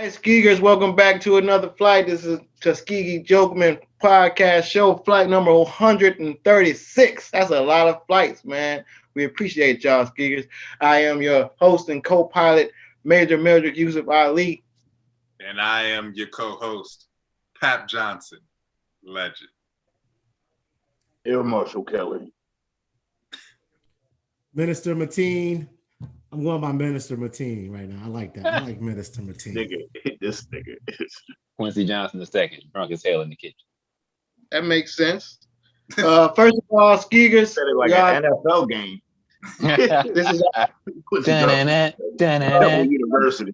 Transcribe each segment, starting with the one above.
Hi, Skeegers. Welcome back to another flight. This is Tuskegee Jokemen podcast show, flight number 136. That's a lot of flights, man. We appreciate y'all, Skeegers. I am your host and co-pilot, Major Mildred Yusuf Ali. And I am your co-host, Pap Johnson, legend. Air Marshal Kelly. Minister Mateen. I'm going by Minister Mateen right now. I like that. I like Minister Mateen. This nigga is Quincy Johnson II, drunk as hell in the kitchen. That makes sense. First of all, Skeegers, said it like an NFL game. this is University.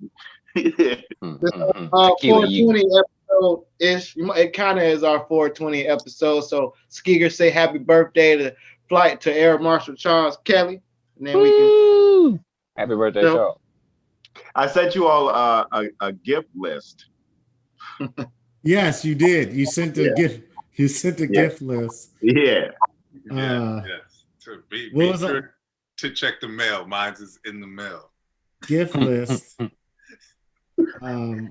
420 episode ish. It kind of is our 420 episode. So Skeegers, say happy birthday to flight to Air Marshal Charles Kelly, and then we can. Happy birthday, Charles. I sent you all a gift list. Yes, you did. You sent a gift. You sent a gift list. Yeah. Yes. So be sure to check the mail. Mine is in the mail. Gift list. I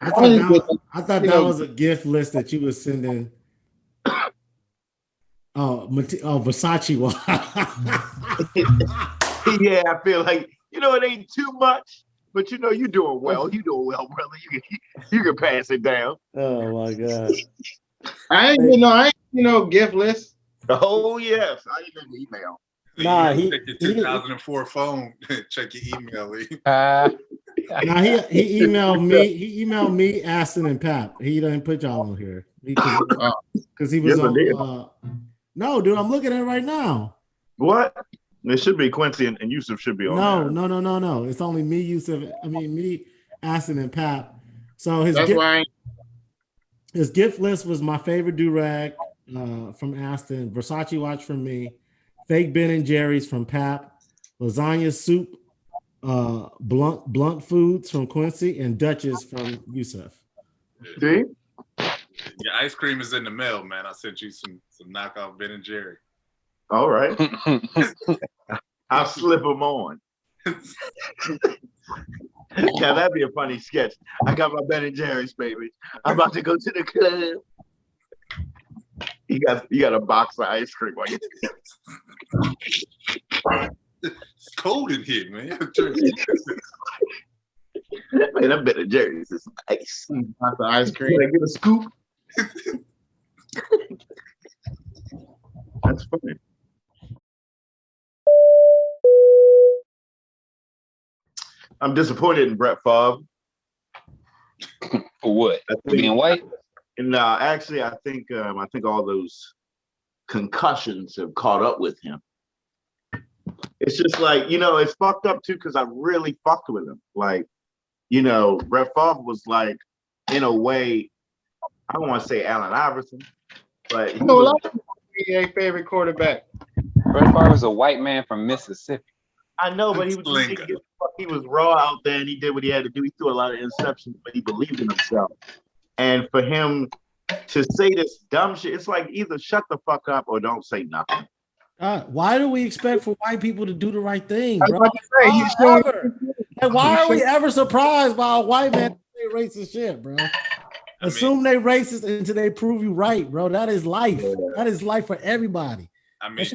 thought that was a gift list that you were sending. Versace watch. Yeah, I feel like it ain't too much, but you're doing well. You doing well, brother. You can pass it down. Oh my god! I ain't gift list. Oh yes, I even email. Nah, check your 2004 phone. Check your email. Nah, he emailed me. He emailed me, Aston, and Pap. He didn't put y'all on here because he was on. No, dude, I'm looking at it right now. What? It should be Quincy and Yusuf should be on. No. It's only me, Yusuf. Me, Aston, and Pap. So his gift list was my favorite do-rag from Aston, Versace watch from me, fake Ben and Jerry's from Pap, lasagna soup, blunt foods from Quincy, and Duchess from Yusuf. See? Your ice cream is in the mail, man. I sent you some knockoff Ben and Jerry. All right. I'll slip them on. Yeah, that'd be a funny sketch. I got my Ben and Jerry's, baby. I'm about to go to the club. You got a box of ice cream. It's cold in here, man. Man, that Ben and Jerry's is nice. Box of ice cream. Can I get a scoop? That's funny. I'm disappointed in Brett Favre. For what? Being white? And actually, I think all those concussions have caught up with him. It's just like, it's fucked up too because I really fucked with him. Like, Brett Favre was like, in a way, I don't want to say Allen Iverson, but he was a favorite quarterback. Brett Favre was a white man from Mississippi. I know, but he was raw out there and he did what he had to do. He threw a lot of interceptions, but he believed in himself. And for him to say this dumb shit, it's like either shut the fuck up or don't say nothing. Why do we expect for white people to do the right thing, bro? Why are we ever surprised by a white man say racist shit, bro? Assume they racist until they prove you right, bro. That is life. That is life for everybody. I mean,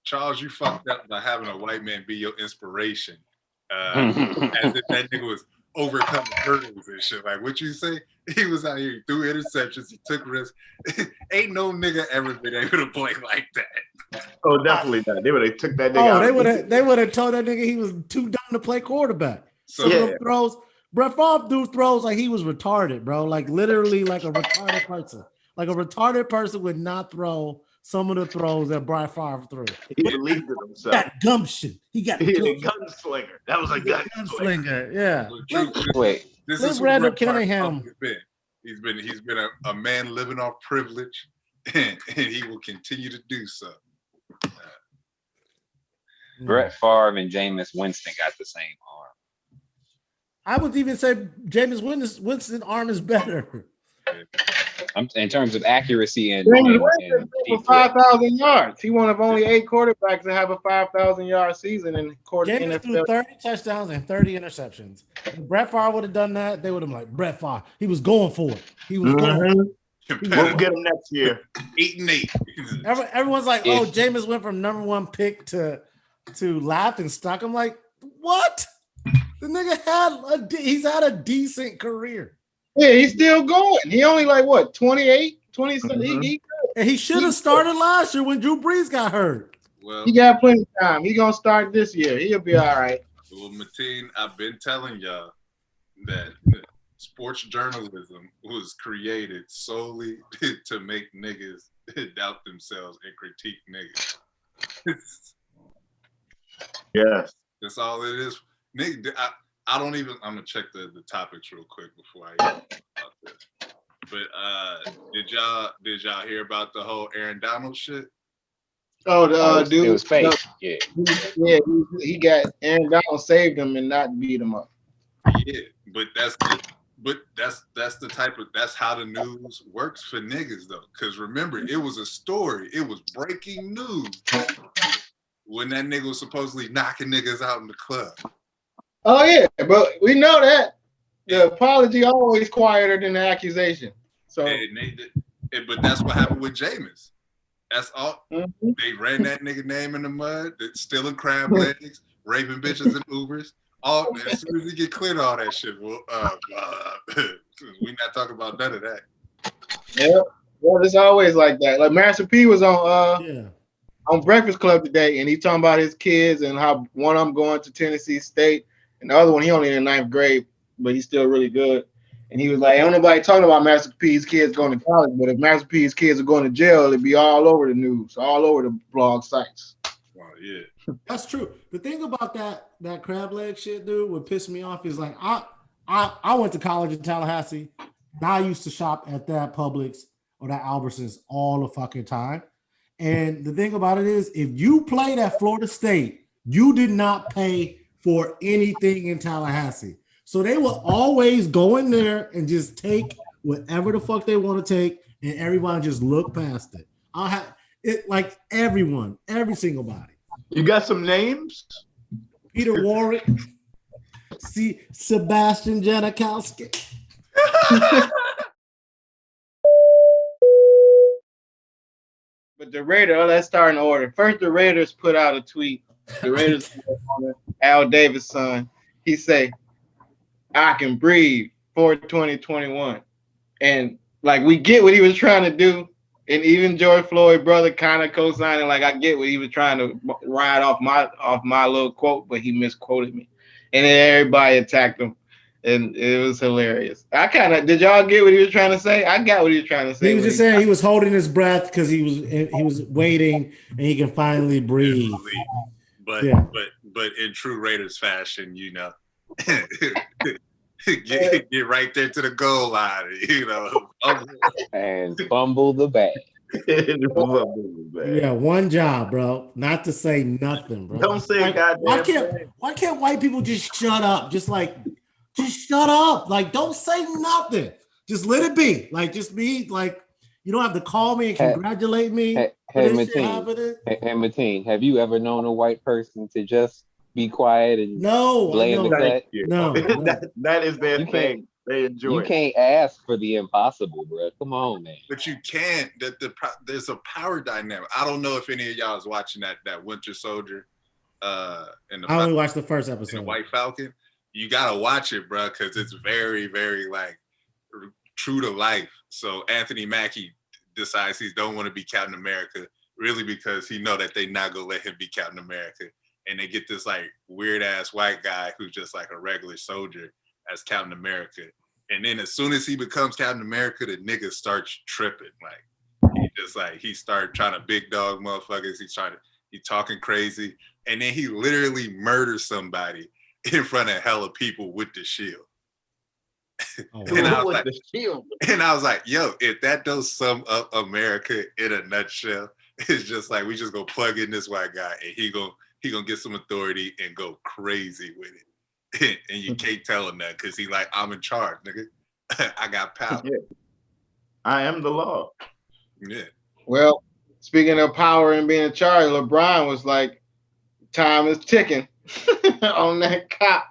Charles, you fucked up by having a white man be your inspiration. As if that nigga was overcoming hurdles and shit. Like, what you say? He was out here, he threw interceptions, he took risks. Ain't no nigga ever been able to play like that. Oh, definitely not. They would have took that nigga out. They would have told that nigga he was too dumb to play quarterback. So throws, Brett Favre do throws like he was retarded, bro. Like literally like a retarded person. Like a retarded person would not throw some of the throws that Brett Favre threw. He believed in himself. He got gumption. He got a gunslinger. That was a gunslinger. Yeah. Wait. This is Randall Cunningham. He's been a man living off privilege, and he will continue to do so. Brett Favre and Jameis Winston got the same arm. I would even say Jameis Winston's arm is better. In terms of accuracy and James Winston threw for deep threat. 5,000 yards. He one of only 8 quarterbacks to have a 5,000-yard season in Jameis threw NFL. 30 touchdowns and 30 interceptions. If Brett Favre would have done that, they would have been like, Brett Favre, he was going for it. He was going for it. We'll get him next year. 8-8. Everyone's like, oh, Jameis went from number 1 pick to laughing stock. I'm like, what? The nigga he's had a decent career. Yeah, he's still going. He only like what, 28, 27. And he should have started last year when Drew Brees got hurt. Well, He got plenty of time. He gonna start this year. He'll be all right. Well, Mateen, I've been telling y'all that sports journalism was created solely to make niggas doubt themselves and critique niggas. Yes. That's all it is. Nigga, I don't even. I'm gonna check the topics real quick before I talk about this. But did y'all hear about the whole Aaron Donald shit? Oh, the dude, it was fake. Yeah. He got Aaron Donald saved him and not beat him up. Yeah, but that's the type of that's how the news works for niggas though. Because remember, it was a story. It was breaking news when that nigga was supposedly knocking niggas out in the club. Oh yeah, but we know that the apology always quieter than the accusation. So, but that's what happened with Jameis. That's all. Mm-hmm. They ran that nigga name in the mud. That's stealing crab legs, raping bitches and Ubers. All as soon as he get cleared of all that shit, well, we not talking about none of that. Yeah, well, it's always like that. Like Master P was on Breakfast Club today, and he talking about his kids and how one of them going to Tennessee State, and the other one he only in the 9th grade, but he's still really good. And he was like, ain't nobody talking about Master P's kids going to college, but if Master P's kids are going to jail, it'd be all over the news, all over the blog sites. Wow, yeah. That's true. The thing about that crab leg shit, dude, what pissed me off is like I went to college in Tallahassee. And I used to shop at that Publix or that Albertsons all the fucking time. And the thing about it is, if you played at Florida State, you did not pay for anything in Tallahassee. So they will always go in there and just take whatever the fuck they want to take, and everyone just look past it. I'll have it like everyone, every single body. You got some names? Peter Warwick, Sebastian Janikowski. But the Raiders, let's start in order. First, the Raiders put out a tweet. The Raiders, Al Davis' son, he say, I can breathe for 2021. And like we get what he was trying to do. And even George Floyd brother kind of co-signing, like I get what he was trying to ride off my little quote, but he misquoted me. And then everybody attacked him. And it was hilarious. Did y'all get what he was trying to say? I got what he was trying to say. He was just saying he was holding his breath because he was waiting and he can finally breathe. But in true Raiders fashion, you know, get right there to the goal line, you know, and fumble the bag. Yeah, one job, bro. Not to say nothing, bro. Don't say a goddamn. Why can't white people just shut up? Just shut up. Like, don't say nothing. Just let it be. Like, just be like, you don't have to call me and congratulate me. Hey, Mateen, have you ever known a white person to just be quiet and blame the cut? No. That is their thing. They enjoy it. You can't ask for the impossible, bro. Come on, man. But you can't. There's a power dynamic. I don't know if any of y'all is watching that Winter Soldier. I only watched the first episode. The White Falcon. You gotta watch it, bro, because it's very, very like true to life. So Anthony Mackie decides he don't want to be Captain America, really because he know that they not gonna let him be Captain America, and they get this like weird ass white guy who's just like a regular soldier as Captain America. And then as soon as he becomes Captain America, the nigga starts tripping. Like he start trying to big dog motherfuckers. He talking crazy, and then he literally murders somebody in front of hella people with the shield. And I was like, yo, if that don't sum up America in a nutshell, it's just like we just gonna plug in this white guy and he gonna get some authority and go crazy with it. And you can't tell him that because he like, I'm in charge, nigga. I got power. I am the law. Yeah. Well, speaking of power and being in charge, LeBron was like, time is ticking on that cop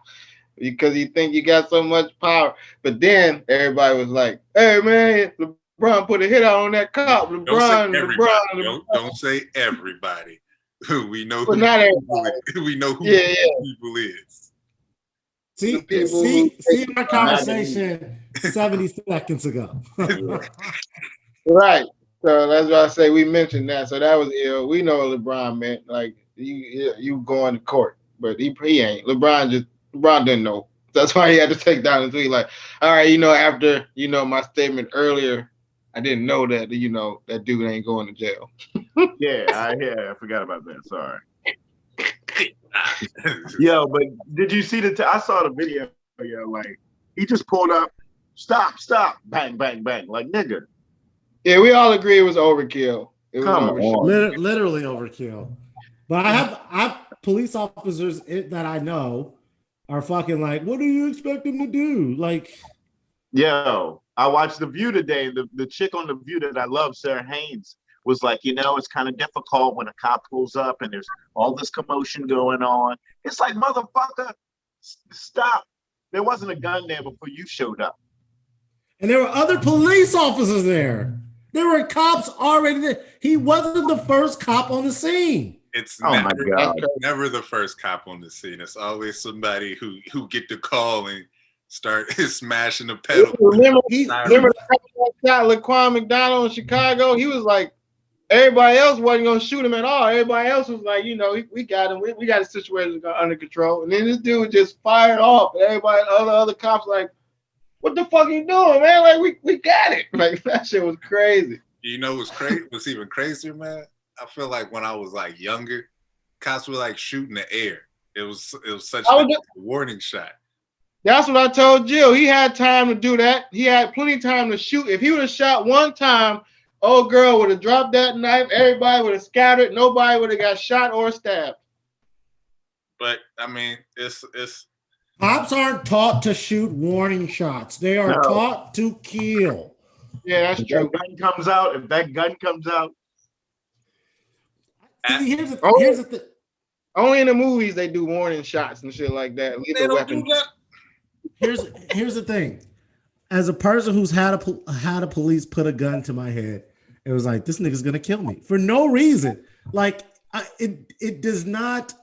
because you think you got so much power. But then everybody was like, hey, man, LeBron put a hit out on that cop. Don't say LeBron. Don't say everybody. We know But who not everybody. we know who people is. See my conversation 70 seconds ago. Right. So that's why I say we mentioned that. So that was ill. We know what LeBron meant. Like you going to court, but he ain't. LeBron didn't know. That's why he had to take down the tweet. Like, all right, after my statement earlier, I didn't know that that dude ain't going to jail. I forgot about that. Sorry. Yo, but did you see I saw the video? Yo, like he just pulled up, stop, bang, bang, bang, like nigga. Yeah, we all agree it was overkill. It was literally overkill. But I have police officers that I know are fucking like, what do you expect them to do? Like, yo, I watched The View today. The chick on The View that I love, Sarah Haynes, was like, it's kind of difficult when a cop pulls up and there's all this commotion going on. It's like, motherfucker, stop. There wasn't a gun there before you showed up. And there were other police officers there. There were cops already there. He wasn't the first cop on the scene. It's my God. Never the first cop on the scene. It's always somebody who get the call and start smashing the pedal. Remember the cop that shot Laquan McDonald in Chicago? He was like, everybody else wasn't gonna shoot him at all. Everybody else was like, we got him. We got the situation under control. And then this dude just fired off. And everybody, other cops, like, what the fuck are you doing, man? Like, we got it. Like, that shit was crazy. What's crazy? What's even crazier, man? I feel like when I was like younger, cops were like shooting the air. It was such a warning shot. That's what I told Jill. He had time to do that. He had plenty of time to shoot. If he would have shot one time, old girl would have dropped that knife. Everybody would have scattered. Nobody would have got shot or stabbed. But I mean, it's cops aren't taught to shoot warning shots. They are taught to kill. Yeah, that's true. If that gun comes out. See, here's the thing. Only in the movies they do warning shots and shit like that. Lethal weapon. Here's the thing. As a person who's had a police put a gun to my head, it was like, this nigga's gonna kill me for no reason. Like it does not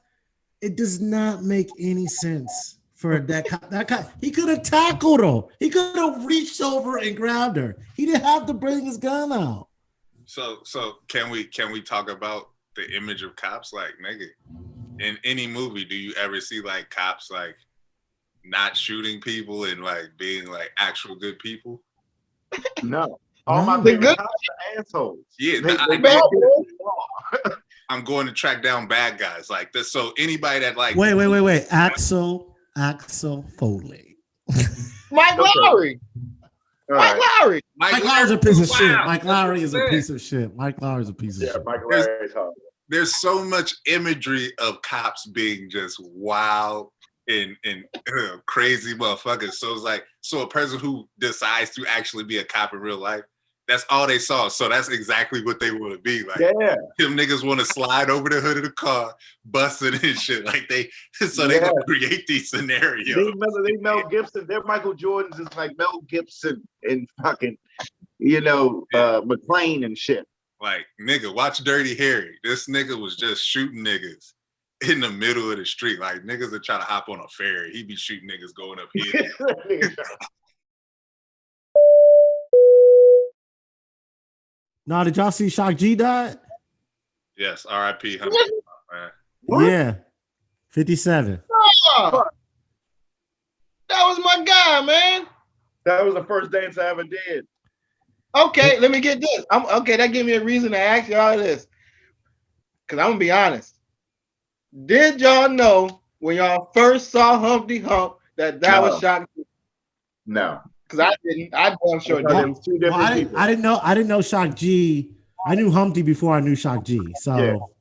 make any sense for that cop. He could have tackled her. He could have reached over and grabbed her. He didn't have to bring his gun out. So can we talk about the image of cops? Like, nigga, in any movie, do you ever see like cops like not shooting people and like being like actual good people? No. All my favorite cops are assholes. Yeah, I'm going to track down bad guys like this. So anybody that like wait. Axel Foley. Mike Lowry. Mike Lowry. Mike Lowry's a piece of shit. Mike Lowry is a piece of shit. Mike Lowry's a piece of shit. Mike Lowry's hard. There's so much imagery of cops being just wild and crazy motherfuckers. So it's like, a person who decides to actually be a cop in real life, that's all they saw. So that's exactly what they want to be. Like, them niggas want to slide over the hood of the car, busting and shit. Like they gonna create these scenarios. They Mel Gibson. Their Michael Jordans is like Mel Gibson and fucking, McClane and shit. Like, nigga, watch Dirty Harry. This nigga was just shooting niggas in the middle of the street. Like, niggas that try to hop on a ferry. He be shooting niggas going up here. Now, did y'all see Shock G died? Yes, R.I.P. Yeah, 57. Oh, that was my guy, man. That was the first dance I ever did. Okay, let me get this. That gave me a reason to ask y'all this. Because I'm going to be honest. Did y'all know when y'all first saw Humpty Hump that was Shock G? No. Because I didn't. I'm sure there was two different people. I didn't know Shock G. I knew Humpty before I knew Shock G. So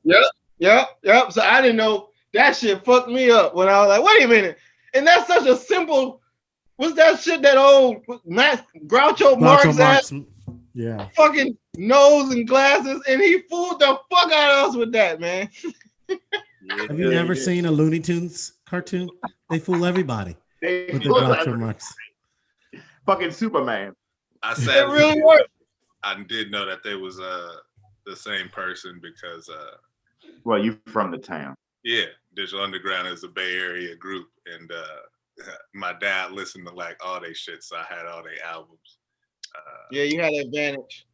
Yep. So I didn't know. That shit fucked me up when I was like, wait a minute. And that's such a simple. What's that shit that old Groucho Marx ass? Yeah. fucking nose and glasses, and he fooled the fuck out of us with that, man. Have you never seen a Looney Tunes cartoon? They fool everybody with the Groucho Marx. Fucking Superman. It really worked. I did know that they was the same person because well, you from the town. Yeah, Digital Underground is a Bay Area group, and my dad listened to like all they shit, so I had all their albums. Yeah, you had an advantage.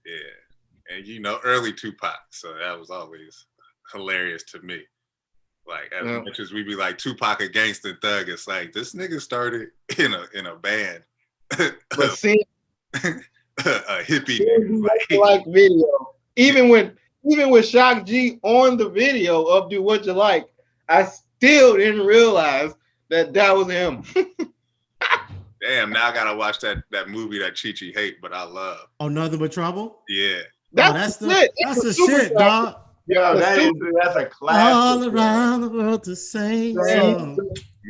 Yeah, and you know, early Tupac, so that was always hilarious to me. Like as much as we be like Tupac a gangster thug, it's like this nigga started in a band. But see, a hippie like video. Even with Shock G on the video of Do What You Like, I still didn't realize that was him. Damn, now I gotta watch that movie that Chi-Chi hate, but I love. Oh, Nothing But Trouble? Yeah. That's the shit, dog. Yo, that's a classic. All around the world the same song.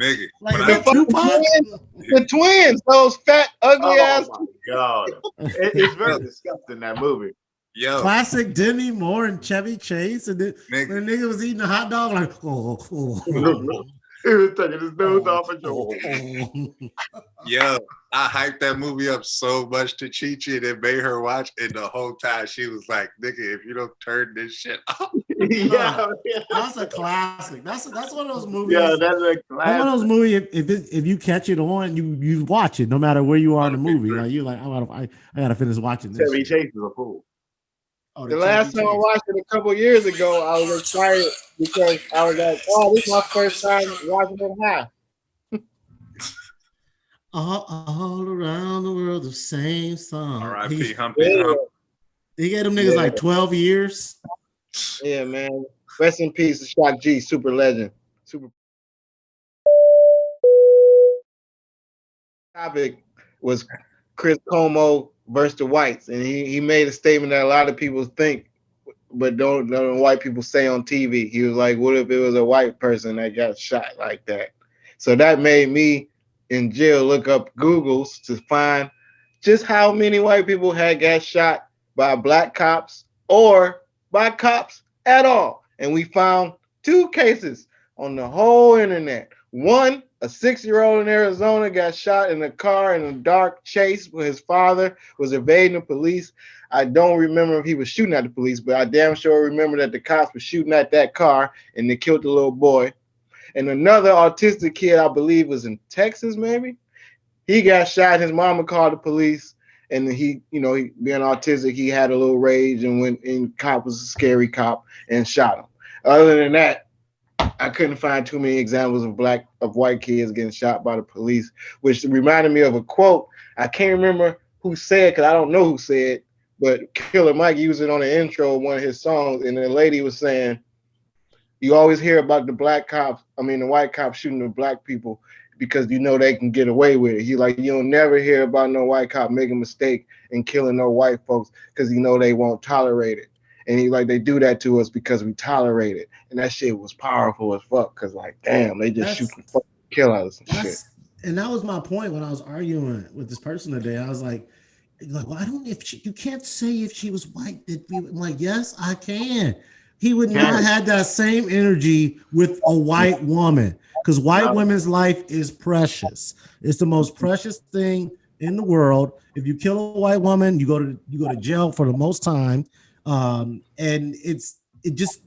Nigga. Like the twins, those fat, ugly ass. Oh my God. It's very disgusting, that movie. Yo. Classic Demi Moore and Chevy Chase. And the nigga was eating a hot dog like, He was taking his nose off and Yo, I hyped that movie up so much to Chi-Chi and it made her watch, and the whole time she was like, nigga, if you don't turn this shit off. Yeah. That's a classic. That's one of those movies. Yeah, that's a classic. That's one of those movies, if you catch it on, you watch it no matter where you are in the movie. Like you're like, I gotta finish watching this. Chevy Chase is a fool. Oh, the last time I watched it a couple years ago, I was excited because I was like, oh, this is my first time watching it high. all around the world, the same song. R.I.P. Humpty Hump. He gave them niggas like 12 years. Yeah, man. Rest in peace, Shock G, super legend. Super. Topic was Chris Cuomo versus the whites, and he made a statement that a lot of people think, but don't white people say on TV. He was like, "What if it was a white person that got shot like that?" So that made me in jail look up Googles to find just how many white people had got shot by black cops or by cops at all, and we found 2 cases on the whole internet. One, a 6-year-old in Arizona got shot in a car in a dark chase where his father was evading the police. I don't remember if he was shooting at the police, but I damn sure remember that the cops were shooting at that car and they killed the little boy. And another autistic kid, I believe, was in Texas, maybe. He got shot. His mama called the police, and he being autistic, he had a little rage and went in. Cop was a scary cop and shot him. Other than that, I couldn't find too many examples of white kids getting shot by the police, which reminded me of a quote. I can't remember who said, because I don't know who said, but Killer Mike used it on the intro of one of his songs, and the lady was saying, you always hear about the white cops shooting the black people because they can get away with it. You'll never hear about no white cop making a mistake and killing no white folks because they won't tolerate it. And they do that to us because we tolerate it. And that shit was powerful as fuck because damn, they just shoot the fucking kill out of some shit. And that was my point when I was arguing with this person today. I was like, well, you can't say if she was white. I'm like, yes, I can. He would not have that same energy with a white woman because white women's life is precious. It's the most precious thing in the world. If you kill a white woman, you go to jail for the most time. And it just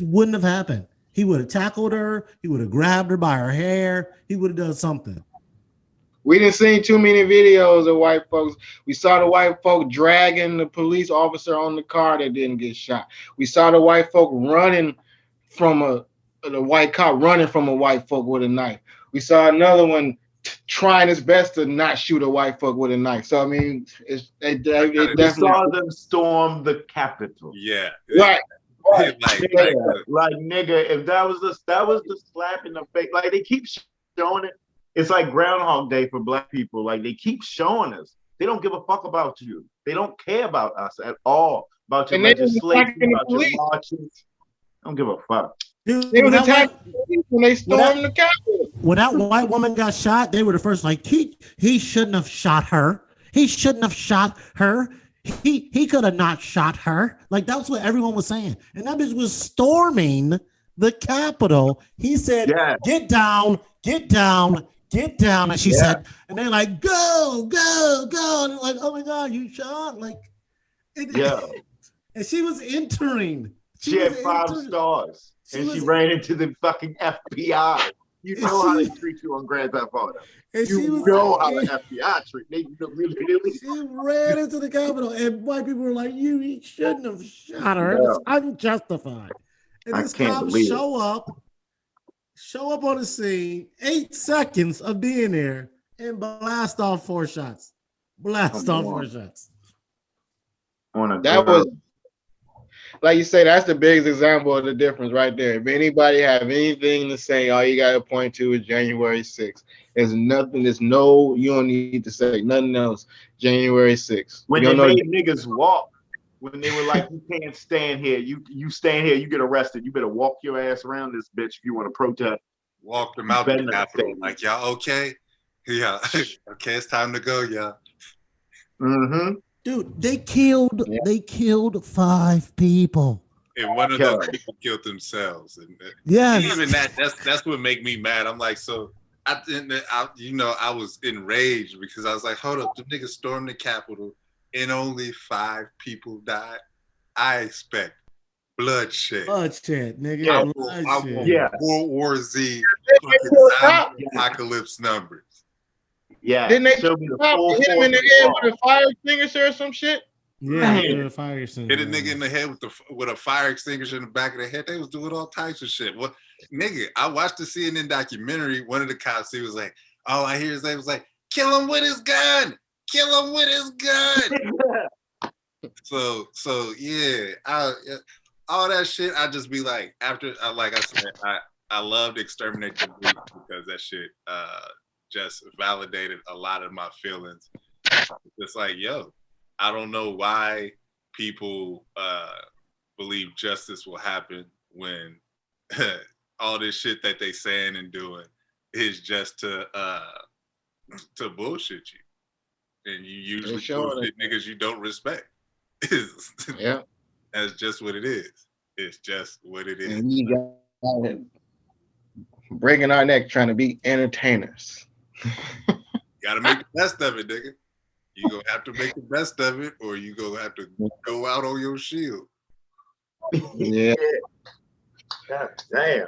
wouldn't have happened. He would have tackled her. He would have grabbed her by her hair. He would have done something. We didn't see too many videos of white folks. We saw the white folk dragging the police officer on the car that didn't get shot. We saw the white folk running from the white cop running from a white folk with a knife. We saw another one trying his best to not shoot a white folk with a knife. So I mean, it definitely saw them storm the Capitol. Yeah, right. Like nigga, if that was the slap in the face. Like they keep showing it. It's like Groundhog Day for black people. Like they keep showing us. They don't give a fuck about you. They don't care about us at all. About your legislation, about your marches. Don't give a fuck. Dude, they was attacking when they stormed the Capitol. When that white woman got shot, they were the first he shouldn't have shot her. He shouldn't have shot her. he could have not shot her. Like that's what everyone was saying. And that bitch was storming the Capitol. He said, get down, get down, get down. And she said, and they're like, go, go, go. And they're like, oh my God, you shot. Like, and she was entering. She had 5 stars. And she ran into the fucking FBI. You know how they treat you on Grand Theft Auto. You know how the FBI treat. They really. She ran into the Capitol, and white people were like, "You shouldn't have shot her. It's unjustified." And this cop show up on the scene, 8 seconds of being there, and blast off 4 shots. Blast off 4 shots. That was, like you say, that's the biggest example of the difference right there. If anybody have anything to say, all you got to point to is January 6th. There's nothing, you don't need to say nothing else. January 6th. When they made niggas walk, when they were like, you can't stand here, you stand here, you get arrested. You better walk your ass around this bitch if you want to protest. Walk them out the Capitol. Like, y'all okay? Yeah. Okay, it's time to go, y'all. Mm-hmm. Dude, they killed 5 people. And one of those people killed themselves. And even that's what make me mad. I'm like, so I was enraged because I was like, hold up, the niggas stormed the Capitol and only 5 people died. I expect bloodshed. Bloodshed, nigga. I want World War Z apocalypse numbers. Yeah. Didn't they hit him in the head with a fire extinguisher or some shit? Yeah, a fire extinguisher. Hit a nigga in the head with a fire extinguisher in the back of the head. They was doing all types of shit. What, nigga? I watched the CNN documentary. One of the cops, he was like, "Oh, I hear his name." Was like, "Kill him with his gun! Kill him with his gun!" so yeah, all that shit. I just be like, after, like I said, I loved Exterminate the Beast because that shit just validated a lot of my feelings. It's like, yo, I don't know why people believe justice will happen when all this shit that they saying and doing is just to bullshit you, and you usually bullshit niggas you don't respect. Yeah, that's just what it is. It's just what it is. And we got it breaking our neck trying to be entertainers. Gotta make the best of it, nigga. You gonna have to make the best of it, or you gonna have to go out on your shield. Yeah. God damn.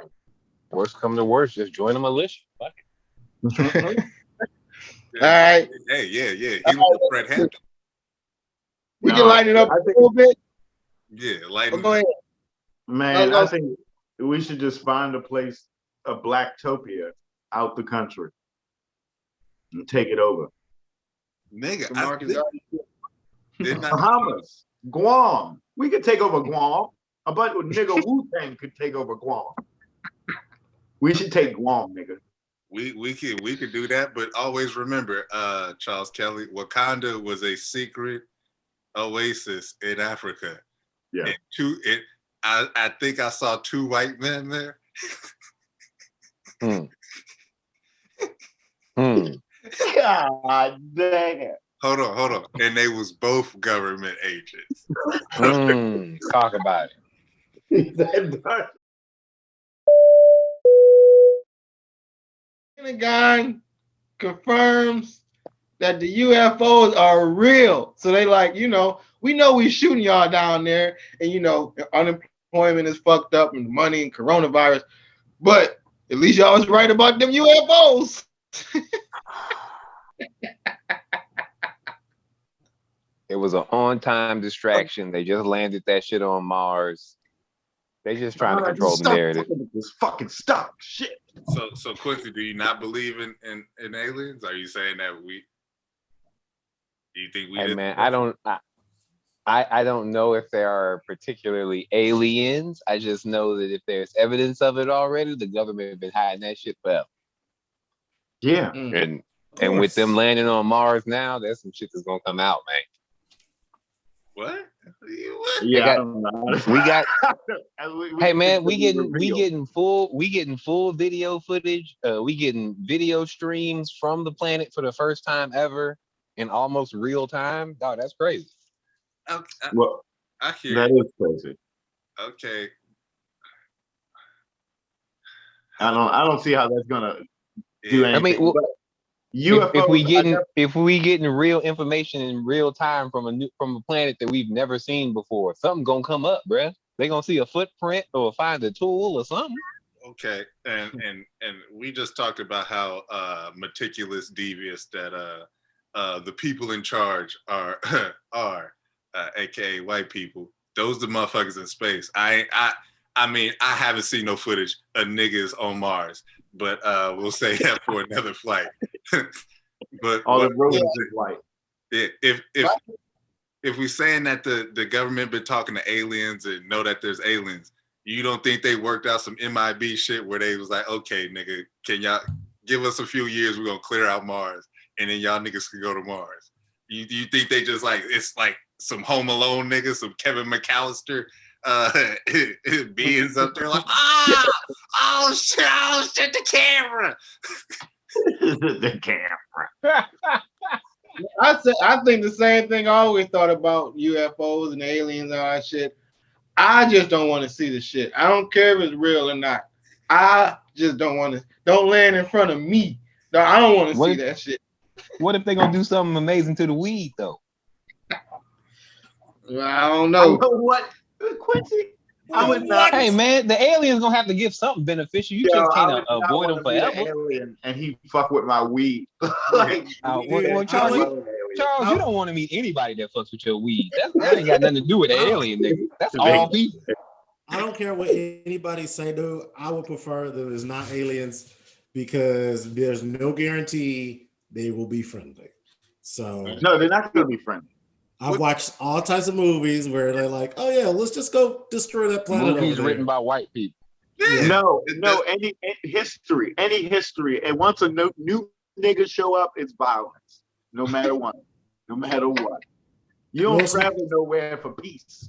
Worst come to worst, just join the militia. Fuck it. All right. Hey, yeah. He was Fred Hampton. We can lighten it up a little bit. Yeah, lighten go ahead. Man, I think we should just find a place, a Blacktopia, out the country and take it over. Nigga, Bahamas, Guam. We could take over Guam. A bunch of nigga Wu-Tang could take over Guam. We should take Guam, nigga. We could do that, but always remember, Charles Kelly, Wakanda was a secret oasis in Africa. Yeah. And I think I saw 2 white men there. God dang it. Hold on. And they was both government agents. Talk about it. Pentagon confirms that the UFOs are real. So they like, we know we shooting y'all down there, and unemployment is fucked up and money and coronavirus, but at least y'all was right about them UFOs. It was an on-time distraction. They just landed that shit on Mars. They just trying to control the narrative. This fucking stop shit. So Quincy, do you not believe in aliens? Are you saying that do you think we? Hey man, I don't know if there are particularly aliens. I just know that if there's evidence of it already, the government has been hiding that shit forever. Yeah. And with them landing on Mars now, there's some shit that's gonna come out, man. What? Yeah, we got. Hey man, we getting full video footage. We getting video streams from the planet for the first time ever in almost real time. Dog, that's crazy. Well, I hear that you. is crazy. Okay. I don't see how that's gonna do Yeah. I mean, anything. well, But UFOs, if we getting real information in real time from a planet that we've never seen before, something gonna come up, bruh. They gonna see a footprint or find a tool or something. Okay, and we just talked about how meticulous, devious that the people in charge are aka white people. Those the motherfuckers in space. I mean, I haven't seen no footage of niggas on Mars, but we'll say that for another flight. But all the roads Yeah. is white. if we saying that the government been talking to aliens and know that there's aliens, you don't think they worked out some MIB shit where they was like, okay, nigga, can y'all give us a few years? We're gonna clear out Mars, and then y'all niggas can go to Mars. You think they just like it's like some Home Alone niggas, some Kevin McAllister beings up there like, oh shit, the camera. The camera. I think the same thing. I always thought about UFOs and aliens and all that shit. I just don't want to see the shit. I don't care if it's real or not. I just don't want to. Don't land in front of me. No, I don't want to see that shit. What if they gonna do something amazing to the weed though? I don't know. You know what, Quincy? I would not. Hey man, the aliens gonna have to give something beneficial. You just can't avoid them forever. Alien and he fuck with my weed. Like, Charles, you don't want to meet anybody that fucks with your weed. That ain't got nothing to do with the alien, nigga. That's all people. I don't care what anybody say, dude. I would prefer that it's not aliens because there's no guarantee they will be friendly. So no, they're not gonna be friendly. I've watched all types of movies where they're like, "Oh yeah, let's just go destroy that planet." Movies written by white people. Yeah. No, any history, and once a new nigga show up, it's violence. No matter what, you don't travel nowhere for peace.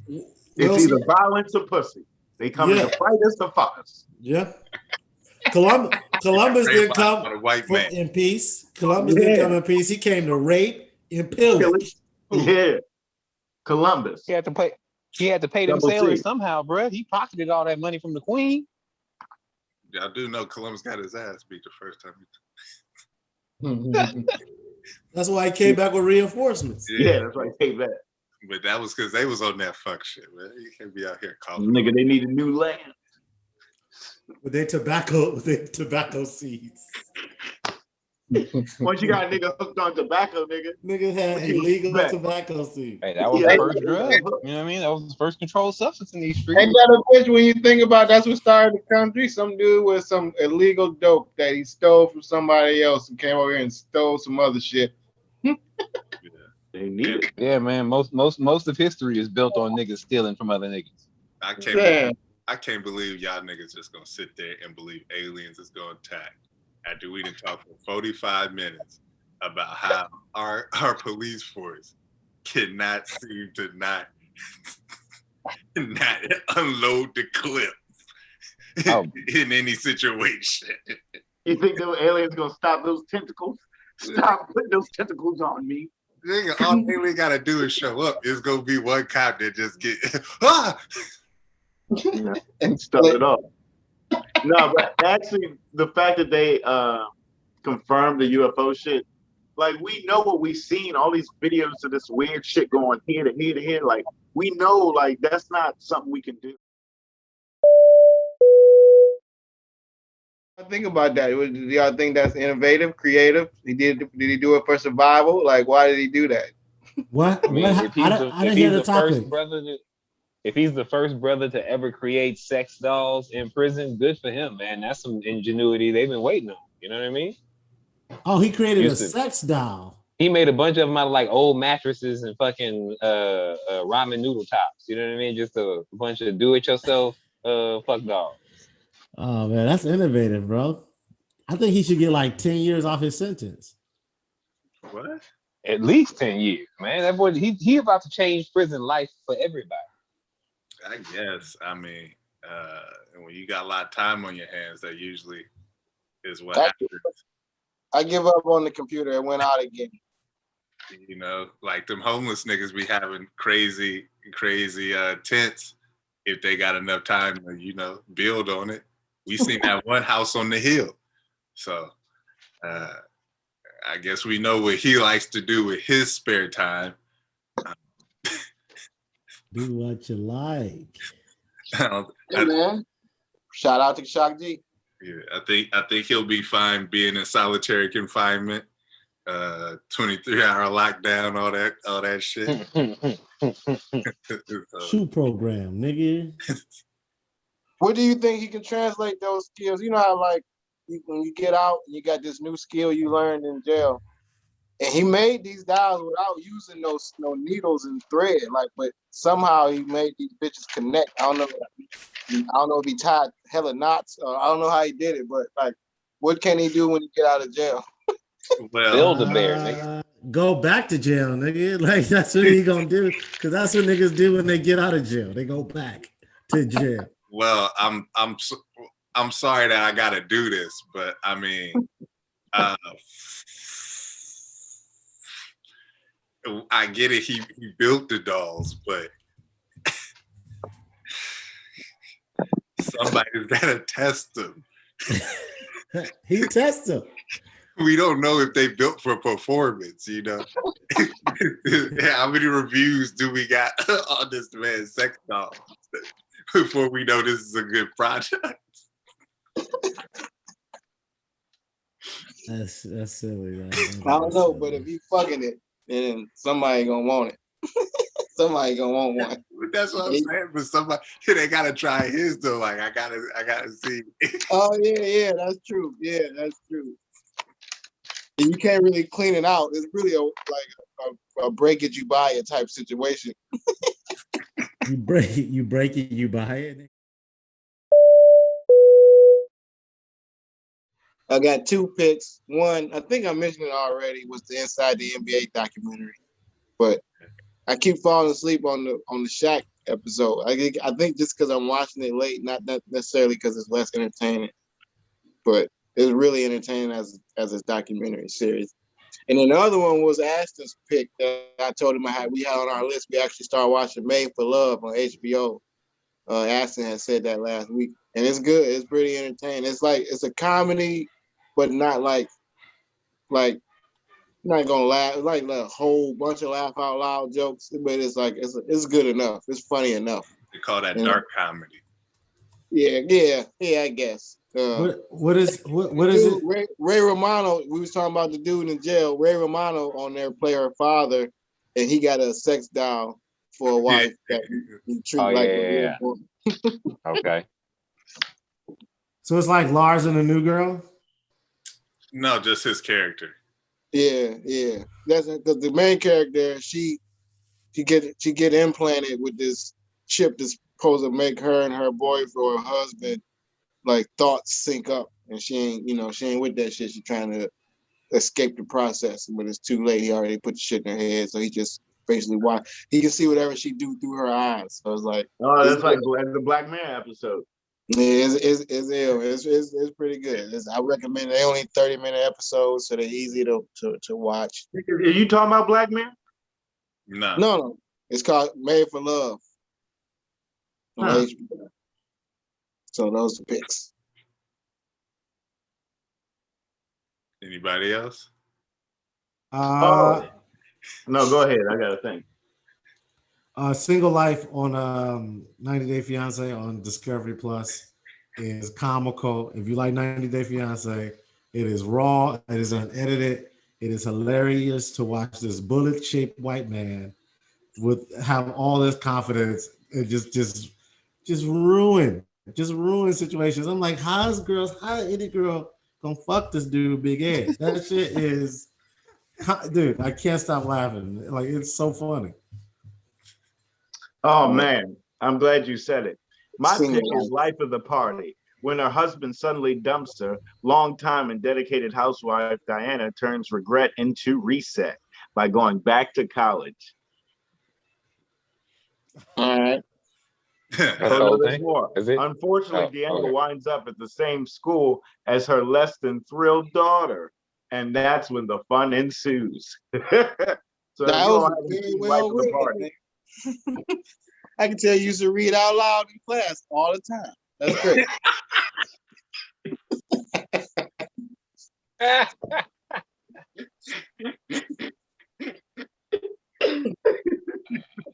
It's either violence or pussy. They come to fight us or fuck us. Yeah. Columbus didn't come in peace. Columbus didn't come in peace. He came to rape and pillage. Yeah. Columbus. He had to pay them sailors somehow, bro. He pocketed all that money from the Queen. Yeah, I do know Columbus got his ass beat the first time. That's why he came back with reinforcements. Yeah, that's why he came back. But that was because they was on that fuck shit, man. You can't be out here calling. Nigga, they need a new land. With their tobacco seeds. Once you got a nigga hooked on tobacco, nigga had illegal tobacco seeds. Hey, that was the first drug. You know what I mean? That was the first controlled substance in these streets. Ain't that a bitch when you think about that's what started the country? Some dude with some illegal dope that he stole from somebody else and came over here and stole some other shit. They need it. Yeah, man. Most of history is built on niggas stealing from other niggas. I can't believe y'all niggas just gonna sit there and believe aliens is gonna attack. After we done talked for 45 minutes about how our police force cannot seem to not unload the clip in any situation. You think those aliens gonna stop those tentacles? Stop putting those tentacles on me. Nigga, all they gotta do is show up. It's gonna be one cop that just get and start it off. No, but actually, the fact that they confirmed the UFO shit, like we know what we've seen, all these videos of this weird shit going here to here to here. Like we know, like that's not something we can do. Think about that. Do y'all think that's innovative, creative? Did he do it for survival? Like, why did he do that? What? I mean, I didn't hear the topic. If he's the first brother to ever create sex dolls in prison, good for him, man. That's some ingenuity they've been waiting on. You know what I mean? Oh, he created a sex doll. He made a bunch of them out of like old mattresses and fucking ramen noodle tops. You know what I mean? Just a bunch of do-it-yourself fuck dolls. Oh man, that's innovative, bro. I think he should get like 10 years off his sentence. What? At least 10 years, man. That boy, he about to change prison life for everybody. I guess. I mean, when you got a lot of time on your hands, that usually is what happens. I give up on the computer. It went out again. You know, like them homeless niggas be having crazy tents if they got enough time to, you know, build on it. We seen that one house on the hill. So I guess we know what he likes to do with his spare time. Do what you like. Yeah, man. Shout out to Shock G. Yeah, I think he'll be fine being in solitary confinement, 23-hour lockdown, all that shit. Shoe program, nigga. What do you think he can translate those skills? You know how like when you get out, you got this new skill you learned in jail. And he made these dials without using no needles and thread. Like, but somehow he made these bitches connect. I don't know if he tied hella knots. I don't know how he did it, but like, what can he do when he get out of jail? Well, Build a bear, nigga. Go back to jail, nigga. Like that's what he gonna do. Cause that's what niggas do when they get out of jail. They go back to jail. Well, I'm sorry that I gotta do this, but I mean, I get it. He built the dolls, but somebody's gotta test them. He tests them. We don't know if they built for performance, you know. How many reviews do we got on this man's sex doll before we know this is a good project? That's silly. Man. I don't know, but if he fucking it, then somebody gonna want it. Somebody gonna want one. That's what I'm saying. But somebody they gotta try his though. Like I gotta see. Oh yeah, that's true. Yeah, that's true. And you can't really clean it out. It's really a break it, you buy it type situation. You break it, you buy it. I got 2 picks. One, I think I mentioned it already, was the Inside the NBA documentary. But I keep falling asleep on the Shaq episode. I think just because I'm watching it late, not necessarily because it's less entertaining, but it's really entertaining as a documentary series. And then the other one was Ashton's pick that I told him we had on our list. We actually started watching Made for Love on HBO. Ashton had said that last week, and it's good. It's pretty entertaining. It's a comedy, but not like not gonna laugh. It's like a whole bunch of laugh out loud jokes, but it's good enough. It's funny enough. They call that dark comedy. Yeah, I guess. What is it? Ray Romano. We was talking about the dude in jail. Ray Romano on there play her father, and he got a sex doll for a wife that he treat like a woman. Okay. So it's like Lars and the New Girl? No, just his character. Yeah. That's because the main character, she get implanted with this chip that's supposed to make her and her boyfriend or her husband like thoughts sync up, and she ain't with that shit. She's trying to escape the process, but it's too late. He already put the shit in her head, so he just basically he can see whatever she do through her eyes. So it's like, oh, that's like the Black Mirror episode. Yeah, it's ill. It's pretty good. I recommend it. They only 30-minute episodes, so they're easy to watch. Are you talking about Black Mirror? No. It's called Made for Love. So those are the picks. Anybody else? No, go ahead. I got a thing. Single Life on 90 Day Fiance on Discovery Plus is comical. If you like 90 Day Fiance, it is raw, it is unedited, it is hilarious to watch this bullet-shaped white man have all this confidence and just ruin situations. I'm like, how any girl gonna fuck this dude big ass? That shit is, dude, I can't stop laughing. Like, it's so funny. Oh man, I'm glad you said it. My pick is Life of the Party. When her husband suddenly dumps her, longtime and dedicated housewife Diana turns regret into reset by going back to college. All right. Unfortunately, Diana winds up at the same school as her less than thrilled daughter, and that's when the fun ensues. So That you was don't have to very be well life of the written, party. man. I can tell you used to read out loud in class all the time. That's great.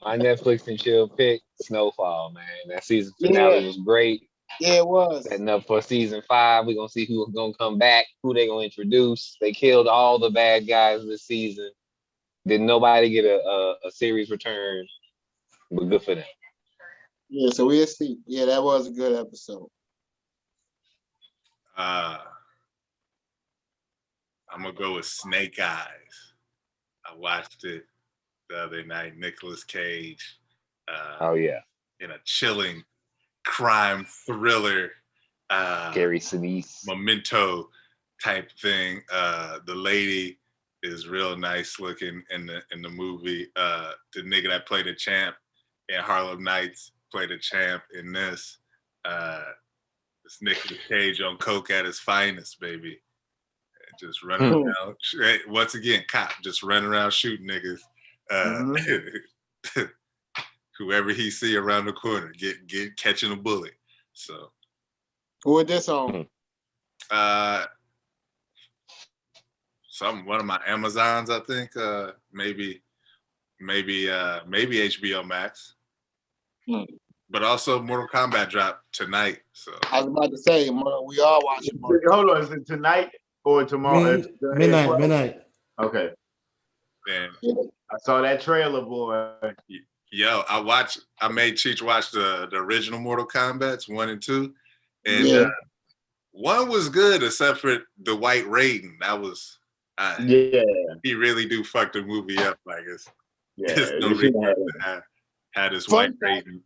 My Netflix and chill pick, Snowfall, man. That season Yeah, finale was great. yeah, it was. Setting up for season 5. We're gonna see who's gonna come back, who they gonna introduce. They killed all the bad guys this season. Didn't nobody get a series return, but good for them. Yeah, so we'll see. Yeah, that was a good episode. I'm gonna go with Snake Eyes. I watched it the other night. Nicolas Cage. Oh yeah, In a chilling crime thriller, Gary Sinise. memento type thing. The lady is real nice looking in the movie. The nigga that played the champ in Harlem Nights played a champ in this. It's Nicolas Cage on coke at his finest, baby. Just running around. Once again, cop just running around shooting niggas. Whoever he see around the corner, get catching a bullet. So Who is this on? One of my Amazons, I think. Maybe HBO Max. But also Mortal Kombat dropped tonight. So I was about to say, we all watching. Hold on, is it tonight or tomorrow? Midnight. Okay. And I saw that trailer, boy. Yo, I made Cheech watch the original Mortal Kombat's 1 and 2. And 1 was good except for the white rating. That was he really do fuck the movie up, like it's no reason to have this white rating.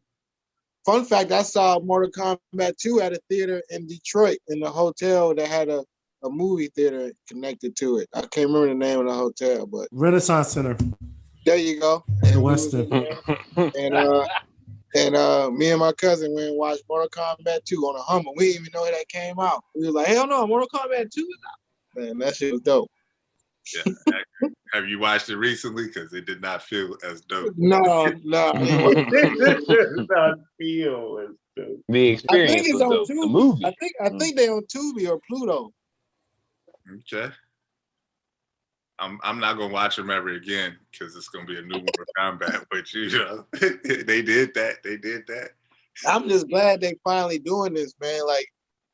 Fun fact, I saw Mortal Kombat 2 at a theater in Detroit in the hotel that had a movie theater connected to it. I can't remember the name of the hotel, but Renaissance Center. There you go. The Weston. And me and my cousin went and watched Mortal Kombat 2 on a Hummer. We didn't even know that came out. We was like, hell no, Mortal Kombat 2 is out. Man, that shit was dope. Yeah. Have you watched it recently? Because it did not feel as dope. No. It does not feel as dope. The experience I think it's was on dope. Tubi. The movie. I think they on Tubi or Pluto. Okay. I'm not gonna watch them ever again because it's gonna be a new Mortal Kombat. But you know, they did that. I'm just glad they finally doing this, man. Like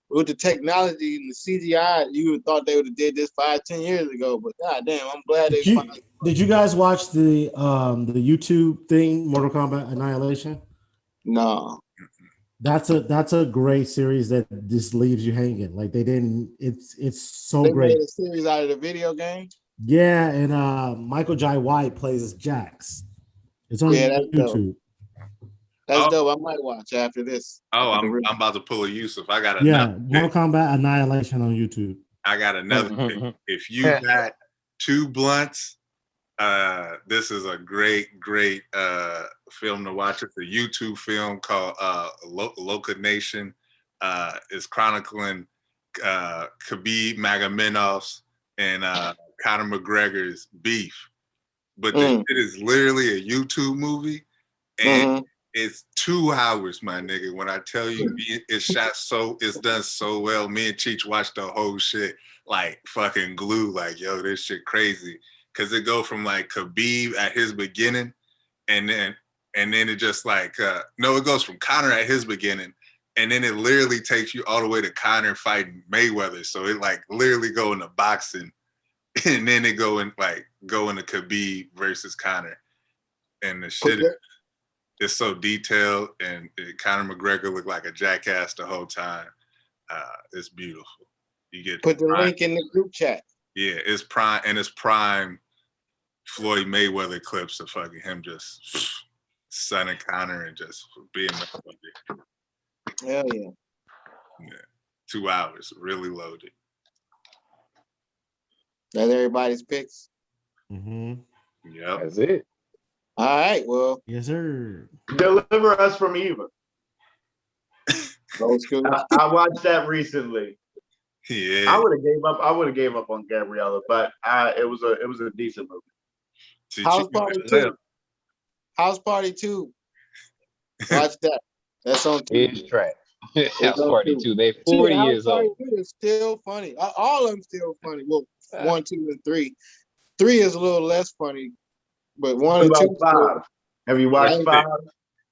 with the technology and the CGI, you would have thought they would have did this 5-10 years ago. But goddamn, I'm glad they finally. Did you guys watch the YouTube thing, Mortal Kombat Annihilation? No. That's a great series that just leaves you hanging. Like they didn't. It's so They great. made a series out of the video game. Yeah, and Michael Jai White plays as Jax. It's on that's YouTube. Dope. That's dope. I might watch after this. Oh, I'm about to pull a Yusuf. I got another Mortal Kombat Annihilation on YouTube. I got another pick. If you got 2 blunts, this is a great film to watch. It's a YouTube film called Loca Nation. It's chronicling Khabib Magamenov's and Conor McGregor's beef. But this shit is literally a YouTube movie, and it's 2 hours, my nigga. When I tell you it's done so well. Me and Cheech watched the whole shit like fucking glue, like, yo, this shit crazy. Cause it go from like Khabib at his beginning, and then it just like it goes from Conor at his beginning, and then it literally takes you all the way to Conor fighting Mayweather. So it like literally go into boxing, and then it go into Khabib versus Conor, and the shit is so detailed, and Conor McGregor looked like a jackass the whole time. It's beautiful. You get put the link in the group chat. Yeah, it's prime Floyd Mayweather clips of fucking him just sunning Conor and just being Mayweather. Hell yeah. 2 hours, really loaded. That's everybody's picks. Yep. That's it. All right, well. Yes, sir. Deliver Us from Evil. Old school. I watched that recently. Yeah. I would have gave up on Gabriella, but it was a decent movie. House Party 2. House Party 2. Watch that. That's on TV. It's trash. House Party 2. They 40 House years Party old. 2 is still funny. All of them still funny. Well, 1, 2, and 3. 3 is a little less funny, but 1 and 2. 5. Have you watched 5?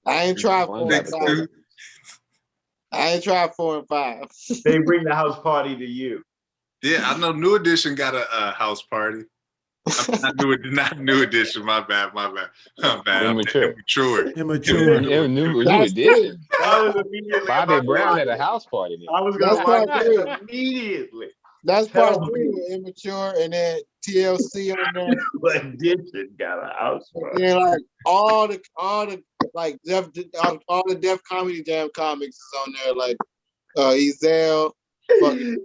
I ain't tried 4 and 5. I ain't tried 4 and 5. They bring the house party to you. Yeah, I know New Edition got a house party. Not new edition. My bad. I'm Immature. New edition. I was immediately. Bobby Brown at a house party. Then. I was gonna watch that immediately. That's part 3 with Immature, and then TLC on there. New Edition got a house party. And like all the like all the Def Comedy Jam comics is on there. Like Ezell, fucking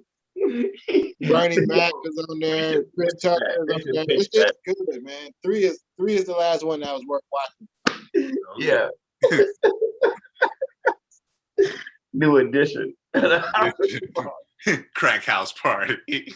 Bernie Mac is on there. Chris Tucker is on there. It's just good, man. 3 is the last one that was worth watching. Yeah. New Edition. Crack house party.